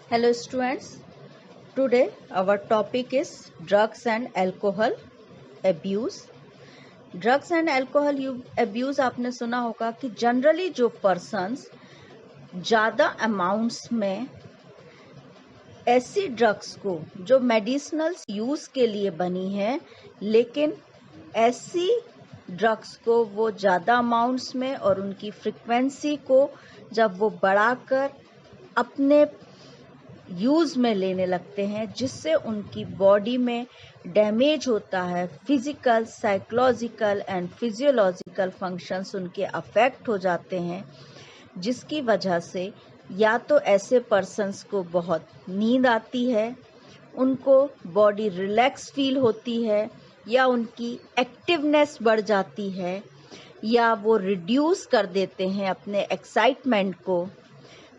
Hello students, today our topic is drugs and alcohol abuse. Drugs and alcohol abuse आपने सुना होगा कि generally जो पर्सन्स ज़्यादा अमाउंट्स में ऐसी ड्रग्स को जो मेडिसिनल यूज़ के लिए बनी है, लेकिन ऐसी ड्रग्स को वो ज़्यादा अमाउंट्स में और उनकी फ्रिक्वेंसी को जब वो बढ़ाकर अपने यूज़ में लेने लगते हैं, जिससे उनकी बॉडी में डैमेज होता है, physical, psychological and physiological functions उनके अफेक्ट हो जाते हैं, जिसकी वजह से या तो ऐसे पर्सन्स को बहुत नींद आती है, उनको बॉडी रिलैक्स फील होती है, या उनकी एक्टिवनेस बढ़ जाती है, या वो रिड्यूस कर देते हैं अपने एक्साइटमेंट को।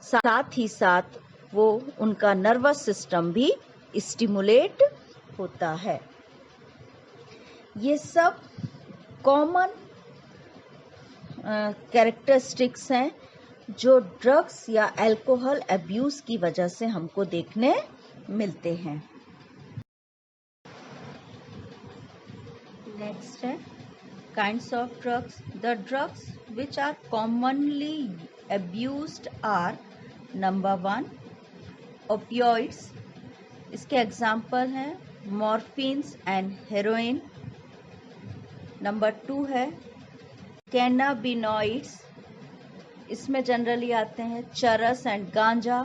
साथ ही साथ वो उनका नर्वस सिस्टम भी स्टिमुलेट होता है। ये सब कॉमन कैरेक्टरिस्टिक्स हैं जो ड्रग्स या अल्कोहल अब्यूज की वजह से हमको देखने मिलते हैं। नेक्स्ट है kinds of drugs. The drugs which are commonly abused are number 1 opioids. इसके एग्जाम्पल हैं मॉर्फिन्स एंड हेरोइन। नंबर 2 है कैनाबिनॉइड्स। इसमें जनरली आते हैं चरस एंड गांजा।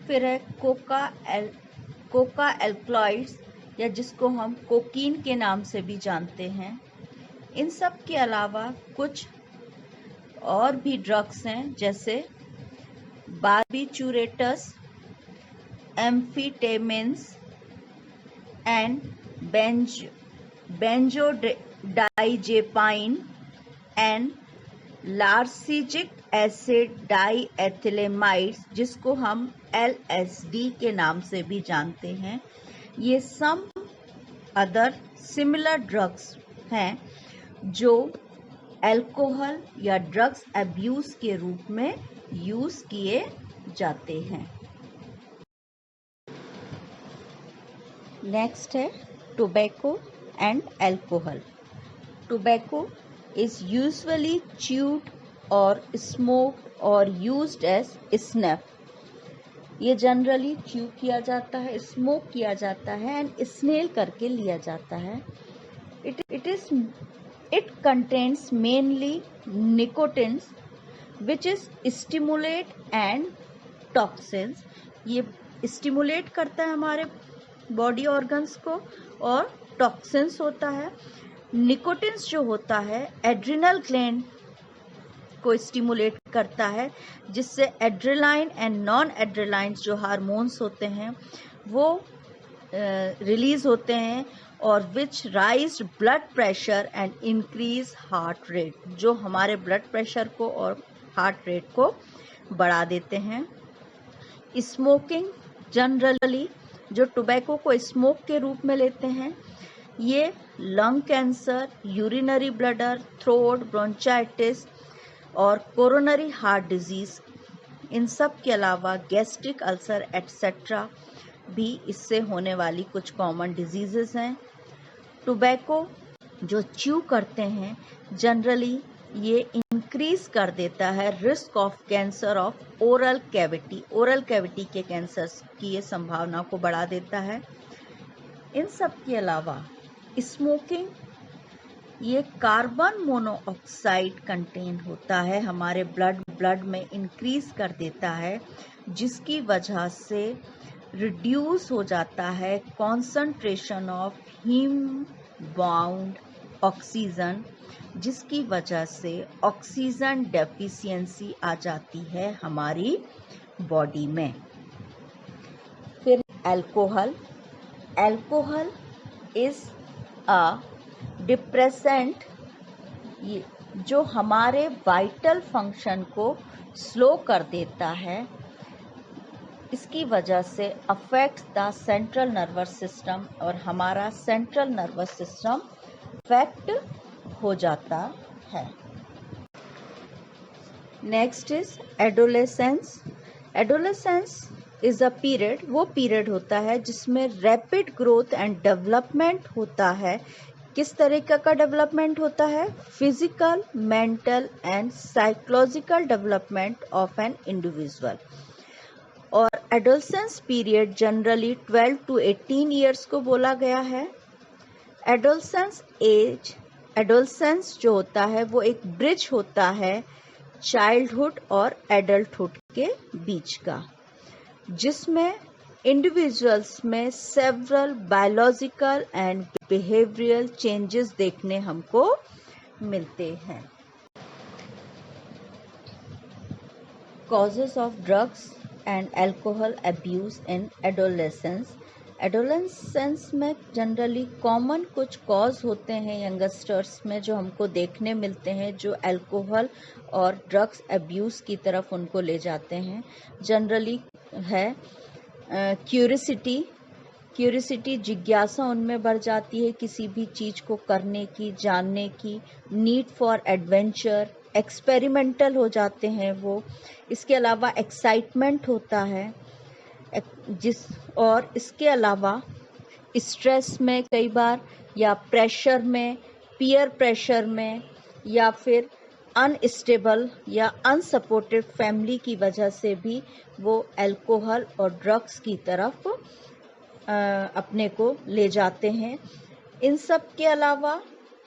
फिर है कोका एल्कलॉइड्स, या जिसको हम कोकीन के नाम से भी जानते हैं। इन सब के अलावा कुछ और भी ड्रग्स हैं, जैसे बार्बिचूरेटस, एम्फीटेमिन्स एंड बेंजोडाइजेपाइन एंड लार्सिजिक एसिड डाइएथिलेमाइड्स, जिसको हम LSD के नाम से भी जानते हैं। ये सम अदर सिमिलर ड्रग्स हैं जो अल्कोहल या ड्रग्स अब्यूज के रूप में यूज किए जाते हैं। नेक्स्ट है tobacco and alcohol. Tobacco is usually chewed or smoked or used as snuff. ये जनरली च्यू किया जाता है, स्मोक किया जाता है एंड स्नेल करके लिया जाता है। It contains mainly nicotines which is stimulate and toxins. ये स्टिमुलेट करता है हमारे बॉडी ऑर्गन्स को और टॉक्सिन्स होता है। निकोटिन्स जो होता है एड्रिनल ग्लैंड को स्टिमुलेट करता है, जिससे एड्रेनालाइन एंड नॉन एड्रेनालाइन जो हार्मोन्स होते हैं वो रिलीज होते हैं, और which rise blood pressure and increase heart rate, जो हमारे ब्लड प्रेशर को और हार्ट रेट को बढ़ा देते हैं। स्मोकिंग जनरली जो टोबैको को स्मोक के रूप में लेते हैं, ये lung cancer, urinary bladder, throat, bronchitis और कोरोनरी हार्ट डिजीज, इन सब के अलावा गैस्ट्रिक अल्सर एटसेट्रा भी इससे होने वाली कुछ कॉमन डिजीजेस हैं। टोबैको जो च्यू करते हैं जनरली ये इंक्रीज कर देता है risk of cancer of oral cavity के कैंसर की ये संभावना को बढ़ा देता है। इन सब के अलावा स्मोकिंग ये कार्बन मोनोऑक्साइड कंटेन होता है, हमारे ब्लड में इंक्रीज कर देता है, जिसकी वजह से रिड्यूस हो जाता है concentration of heme bound oxygen, जिसकी वजह से ऑक्सीजन डेफिशिएंसी आ जाती है हमारी बॉडी में। फिर अल्कोहल इज अ डिप्रेसेंट, जो हमारे वाइटल फंक्शन को स्लो कर देता है। इसकी वजह से affects the central nervous system, और हमारा सेंट्रल नर्वस सिस्टम अफेक्ट हो जाता है। Next is adolescence is a period, वो पीरियड होता है जिसमें रैपिड ग्रोथ एंड डेवलपमेंट होता है। किस तरीके का डेवलपमेंट होता है? Physical, mental and psychological development of an individual. और adolescence period generally 12 to 18 years को बोला गया है। एडोलसेंस जो होता है वो एक ब्रिज होता है चाइल्डहुड और एडल्टहुड के बीच का, जिसमें इंडिविजुअल्स में several biological and behavioural changes देखने हमको मिलते हैं। Causes of drugs and alcohol abuse in adolescence. Adolescence में जनरली कॉमन कुछ कॉज होते हैं यंगस्टर्स में जो हमको देखने मिलते हैं, जो अल्कोहल और ड्रग्स अब्यूज की तरफ उनको ले जाते हैं। जनरली है क्यूरियोसिटी, जिज्ञासा उनमें बढ़ जाती है किसी भी चीज को करने की, जानने की। नीड फॉर एडवेंचर, एक्सपेरिमेंटल हो जाते हैं वो। इसके अलावा एक्साइटमेंट होता है और इसके अलावा स्ट्रेस में कई बार, या प्रेशर में, पीयर प्रेशर में, या फिर अनस्टेबल या अनसपोर्टेड फैमिली की वजह से भी वो अल्कोहल और ड्रग्स की तरफ अपने को ले जाते हैं। इन सब के अलावा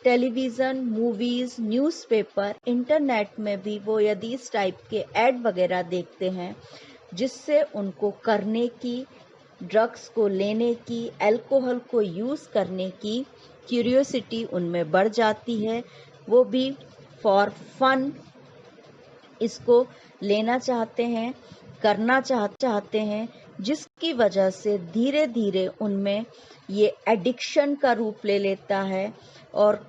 टेलीविज़न, मूवीज़, न्यूज़पेपर, इंटरनेट में भी वो यदि इस टाइप के ऐड वगैरह देखते हैं जिससे उनको करने की, ड्रग्स को लेने की, अल्कोहल को यूज़ करने की क्यूरियोसिटी उनमें बढ़ जाती है। वो भी फॉर फन इसको लेना चाहते हैं, करना चाहते हैं, जिसकी वजह से धीरे धीरे उनमें ये एडिक्शन का रूप ले लेता है और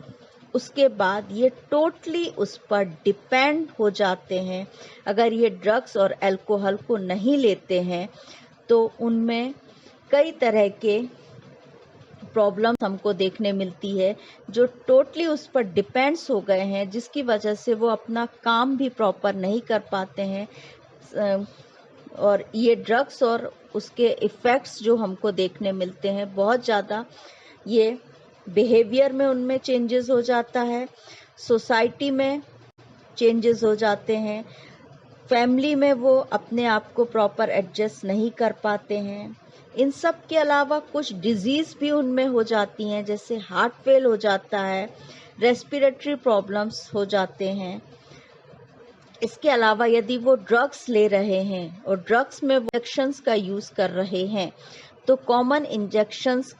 उसके बाद ये टोटली उस पर डिपेंड हो जाते हैं। अगर ये ड्रग्स और अल्कोहल को नहीं लेते हैं तो उनमें कई तरह के प्रॉब्लम्स हमको देखने मिलती है जो टोटली उस पर डिपेंड्स हो गए हैं, जिसकी वजह से वो अपना काम भी प्रॉपर नहीं कर पाते हैं। और ये ड्रग्स और उसके इफ़ेक्ट्स जो हमको देखने मिलते हैं बहुत ज़्यादा, ये बिहेवियर में उनमें चेंजेस हो जाता है, सोसाइटी में चेंजेस हो जाते हैं, फैमिली में वो अपने आप को प्रॉपर एडजस्ट नहीं कर पाते हैं। इन सब के अलावा कुछ डिजीज़ भी उनमें हो जाती हैं, जैसे हार्ट फेल हो जाता है, रेस्पिरेटरी प्रॉब्लम्स हो जाते हैं। इसके अलावा यदि वो ड्रग्स ले रहे हैं और ड्रग्स में वो इंजेक्शंस का यूज़ कर रहे हैं तो कॉमन इंजेक्शंस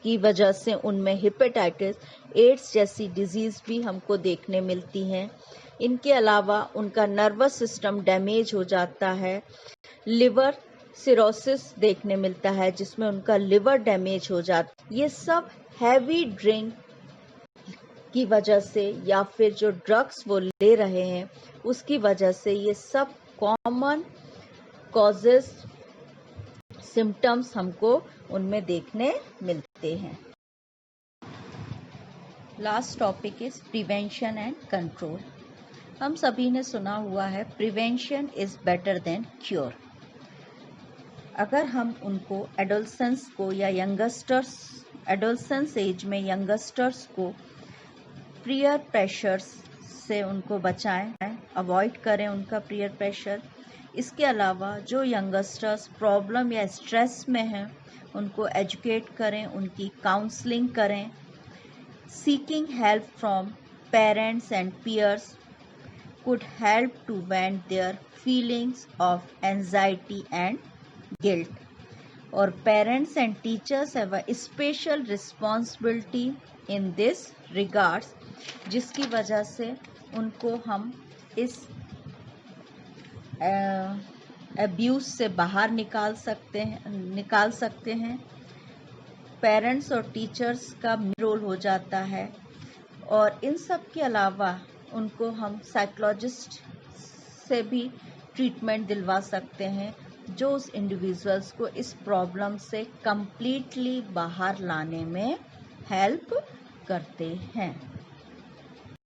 की वजह से उनमें हेपेटाइटिस, एड्स जैसी डिजीज़ भी हमको देखने मिलती हैं। इनके अलावा उनका नर्वस सिस्टम डैमेज हो जाता है, लिवर सिरोसिस देखने मिलता है जिसमें उनका लिवर डैमेज हो जाता है। ये सब हैवी ड्रिंक की वजह से या फिर जो ड्रग्स वो ले रहे हैं उसकी वजह से ये सब कॉमन कॉजेस, सिम्टम्स हमको उनमें देखने मिलते हैं। Last topic is prevention and control. हम सभी ने सुना हुआ है prevention is better than cure. अगर हम उनको एडोलसेंस को या यंगस्टर्स, एडोलसेंस एज में यंगस्टर्स को पीयर प्रेशर्स से उनको बचाएं, अवॉइड करें उनका पीयर प्रेशर। इसके अलावा जो यंगस्टर्स प्रॉब्लम या स्ट्रेस में हैं उनको एजुकेट करें, उनकी काउंसलिंग करें। Seeking help from parents and peers could help to vent their feelings of anxiety and guilt. Or parents and teachers have a special responsibility in this regards, जिसकी वजह से उनको हम इस अब्यूज से बाहर निकाल सकते हैं। पेरेंट्स और टीचर्स का रोल हो जाता है और इन सब के अलावा उनको हम साइकोलॉजिस्ट से भी ट्रीटमेंट दिलवा सकते हैं जो उस इंडिविजुअल्स को इस प्रॉब्लम से कंप्लीटली बाहर लाने में हेल्प करते हैं।